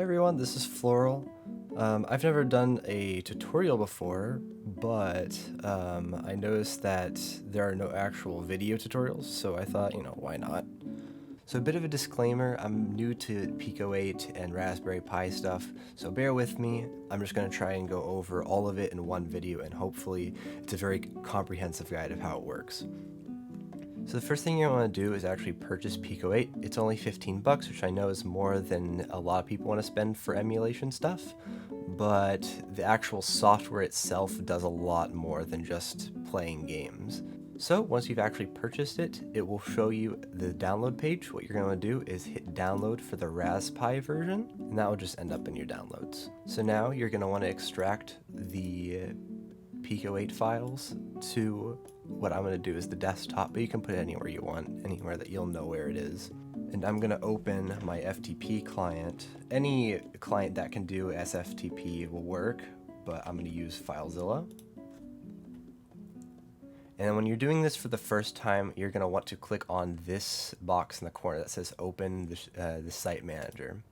Hey everyone, this is Floral. I've never done a tutorial before, but I noticed that there are no actual video tutorials, so I thought, why not? So a bit of a disclaimer, I'm new to Pico-8 and Raspberry Pi stuff, so bear with me. I'm just going to try and go over all of it in one video, and hopefully it's a very comprehensive guide of how it works. So the first thing you want to do is actually purchase Pico-8. It's only 15 bucks, which I know is more than a lot of people want to spend for emulation stuff, but the actual software itself does a lot more than just playing games. So once you've actually purchased it, it will show you the download page. What you're going to do is hit download for the RetroPie version, and that will just end up in your downloads. So now you're going to want to extract the Pico-8 files to what I'm going to do is the desktop, but you can put it anywhere you want, anywhere that you'll know where it is. And I'm going to open my FTP client. Any client that can do SFTP will work, but I'm going to use FileZilla. And then when you're doing this for the first time, you're going to want to click on this box in the corner that says open the site manager.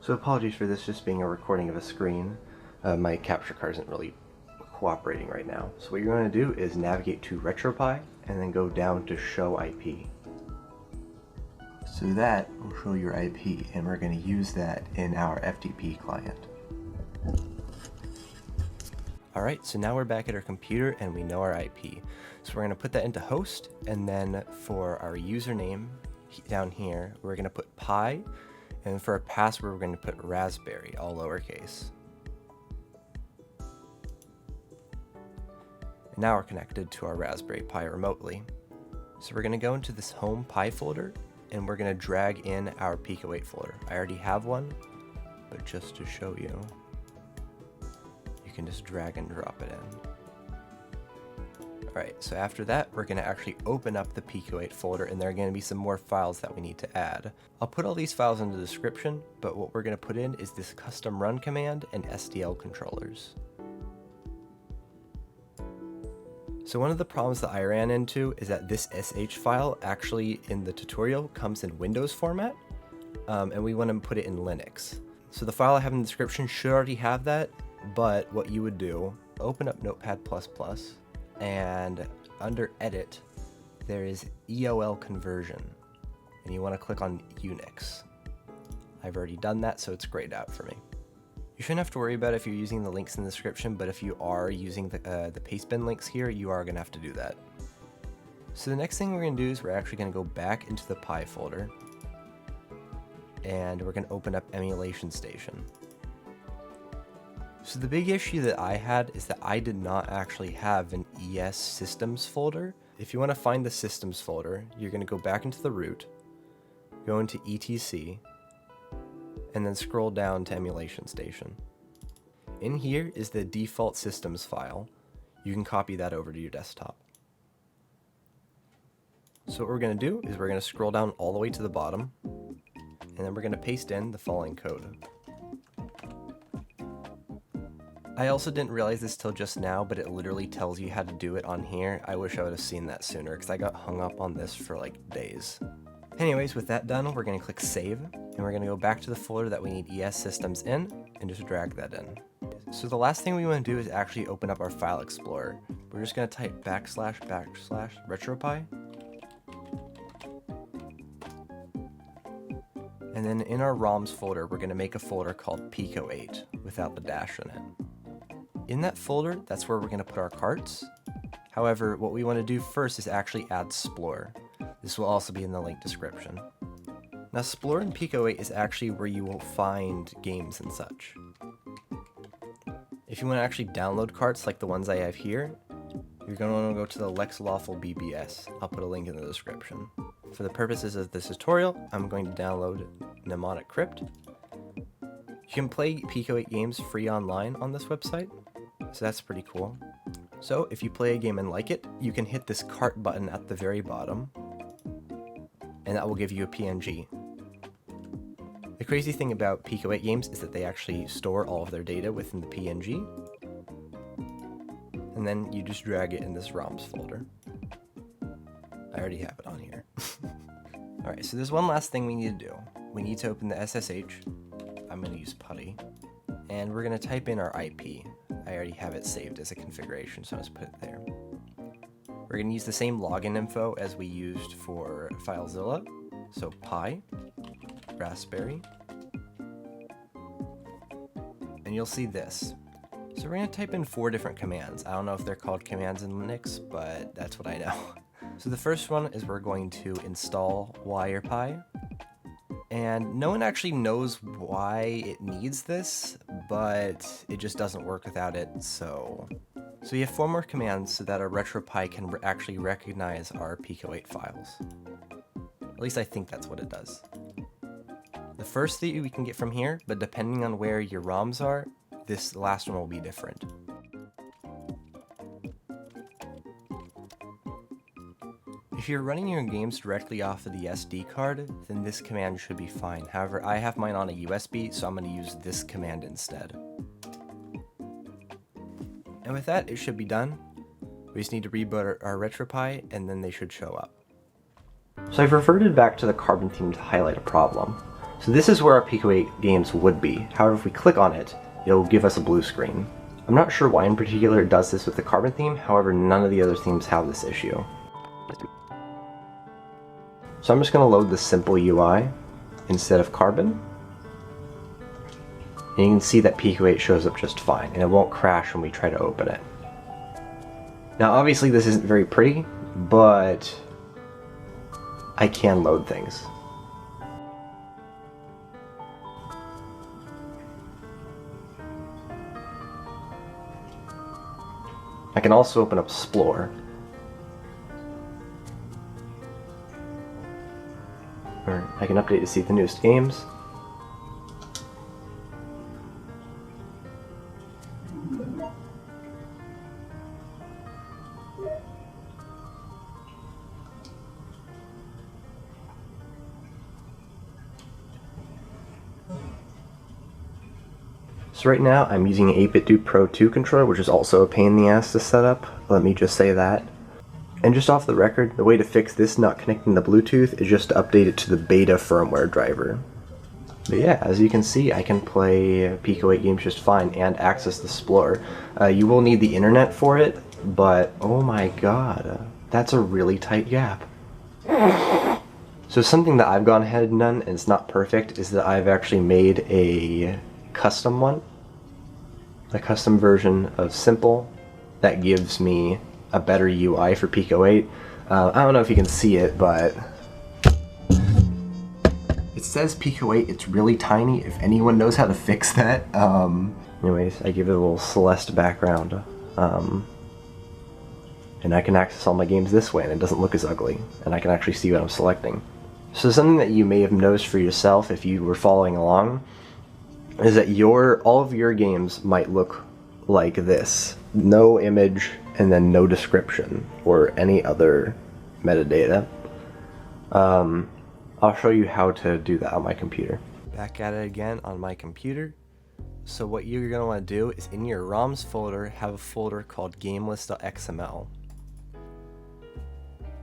So apologies for this just being a recording of a screen. My capture card isn't really cooperating right now. So what you're going to do is navigate to RetroPie and then go down to show IP. So that will show your IP, and we're going to use that in our FTP client. Alright, so now we're back at our computer and we know our IP. So we're going to put that into host, and then for our username down here, we're going to put pi, and for our password, we're going to put raspberry, all lowercase. And now we're connected to our Raspberry Pi remotely. So we're going to go into this home Pi folder, and we're going to drag in our Pico-8 folder. I already have one, but just to show you, you can just drag and drop it in. Alright, so after that, we're going to actually open up the Pico-8 folder, and there are going to be some more files that we need to add. I'll put all these files in the description, but what we're going to put in is this custom run command and SDL controllers. So one of the problems that I ran into is that this SH file actually in the tutorial comes in Windows format, and we want to put it in Linux. So the file I have in the description should already have that, but what you would do, open up Notepad++, and under Edit, there is EOL conversion, and you want to click on Unix. I've already done that, so it's grayed out for me. You shouldn't have to worry about if you're using the links in the description, but if you are using the pastebin links here, you are going to have to do that. So the next thing we're going to do is we're actually going to go back into the Pi folder, and we're going to open up Emulation Station. So the big issue that I had is that I did not actually have an ES Systems folder. If you want to find the Systems folder, you're going to go back into the root, go into ETC, and then scroll down to Emulation Station. In here is the default systems file. You can copy that over to your desktop. So what we're going to do is we're going to scroll down all the way to the bottom, and then we're going to paste in the following code. I also didn't realize this till just now, but it literally tells you how to do it on here. I wish I would have seen that sooner, because I got hung up on this for like days. Anyways, with that done, we're going to click Save, and we're going to go back to the folder that we need ES Systems in, and just drag that in. So the last thing we want to do is actually open up our File Explorer. We're just going to type / RetroPie, and then in our ROMs folder, we're going to make a folder called Pico-8 without the dash in it. In that folder, that's where we're going to put our carts. However, what we want to do first is actually add SPLORE. This will also be in the link description. Now, SPLORE in Pico-8 is actually where you will find games and such. If you want to actually download carts like the ones I have here, you're going to want to go to the 𝓜𝓼𝓲𝓬 BBS. I'll put a link in the description. For the purposes of this tutorial, I'm going to download 𝓜𝓾𝓼𝓽𝓪𝓶𝓹𝓼. You can play Pico-8 games free online on this website, so that's pretty cool. So if you play a game and like it, you can hit this cart button at the very bottom, and that will give you a PNG. The crazy thing about Pico-8 games is that they actually store all of their data within the PNG, and then you just drag it in this ROMs folder. I already have it on here. Alright, so there's one last thing we need to do. we need to open the SSH. I'm going to use PuTTY. And we're going to type in our IP. I already have it saved as a configuration, so I'll just put it there. We're going to use the same login info as we used for FileZilla. So Pi, Raspberry, and you'll see this. So we're going to type in 4 different commands. I don't know if they're called commands in Linux, but that's what I know. So the first one is we're going to install RetroPie. And no one actually knows why it needs this, but it just doesn't work without it, so we have 4 more commands so that our RetroPie can actually recognize our Pico-8 files. At least I think that's what it does. The first 3 we can get from here, but depending on where your ROMs are, this last one will be different. If you're running your games directly off of the SD card, then this command should be fine. However, I have mine on a USB, so I'm going to use this command instead. And with that, it should be done. We just need to reboot our RetroPie, and then they should show up. So I've reverted back to the carbon theme to highlight a problem. So this is where our Pico-8 games would be. However, if we click on it, it'll give us a blue screen. I'm not sure why in particular it does this with the carbon theme, however, none of the other themes have this issue. So I'm just going to load the simple UI instead of Carbon. And you can see that Pico-8 shows up just fine, and it won't crash when we try to open it. Now obviously this isn't very pretty, but I can load things. I can also open up SPLORE. Or I can update to see the newest games. So right now I'm using an 8BitDo Pro 2 controller, which is also a pain in the ass to set up. Let me just say that. And just off the record, the way to fix this not connecting the Bluetooth is just to update it to the beta firmware driver. But yeah, as you can see, I can play Pico-8 games just fine and access the SPLORE. You will need the internet for it, but oh my god, that's a really tight gap. So something that I've gone ahead and done, and it's not perfect, is that I've actually made a custom one. A custom version of Simple that gives me a better UI for Pico-8. I don't know if you can see it, but it says Pico-8, it's really tiny, if anyone knows how to fix that. Anyways, I give it a little Celeste background. And I can access all my games this way, and it doesn't look as ugly, and I can actually see what I'm selecting. So something that you may have noticed for yourself if you were following along is that all of your games might look like this. No image, and then no description or any other metadata. I'll show you how to do that on my computer. Back at it again on my computer. So what you're going to want to do is in your ROMs folder, have a folder called gamelist.xml.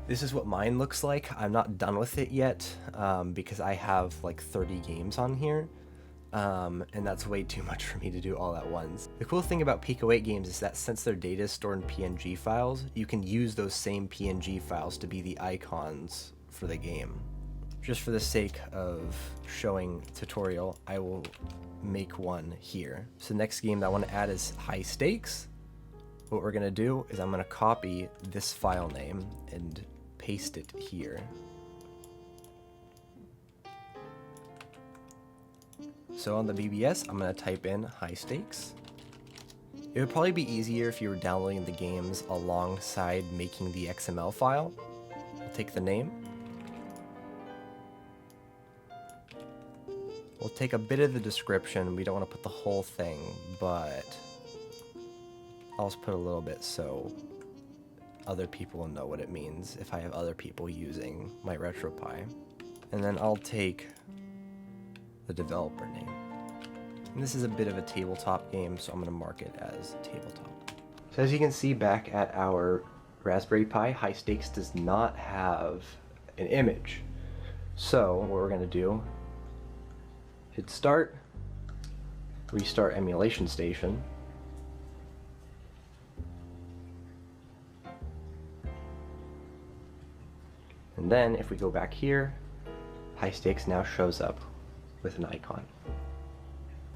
This is what mine looks like. I'm not done with it yet because I have like 30 games on here. And that's way too much for me to do all at once. The cool thing about Pico-8 games is that since their data is stored in PNG files, you can use those same PNG files to be the icons for the game. Just for the sake of showing tutorial, I will make one here. So the next game that I want to add is High Stakes. What we're going to do is I'm going to copy this file name and paste it here. So on the BBS, I'm going to type in High Stakes. It would probably be easier if you were downloading the games alongside making the XML file. We'll take the name. We'll take a bit of the description. We don't want to put the whole thing, but I'll just put a little bit so other people will know what it means if I have other people using my RetroPie. And then I'll take the developer name. And this is a bit of a tabletop game, so I'm going to mark it as tabletop. So as you can see back at our Raspberry Pi, High Stakes does not have an image. So what we're going to do hit start, restart emulation station, and then if we go back here, high stakes now shows up with an icon.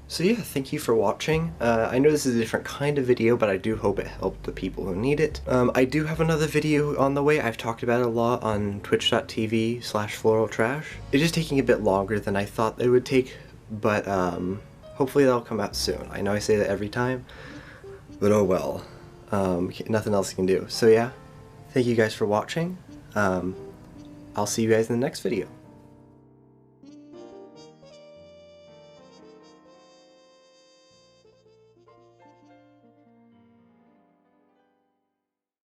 So yeah, thank you for watching. I know this is a different kind of video, but I do hope it helped the people who need it. I do have another video on the way. I've talked about it a lot on twitch.tv/floral_trash. It is taking a bit longer than I thought it would take, but hopefully that'll come out soon. I know I say that every time, but oh well. Nothing else you can do. So yeah, thank you guys for watching. I'll see you guys in the next video.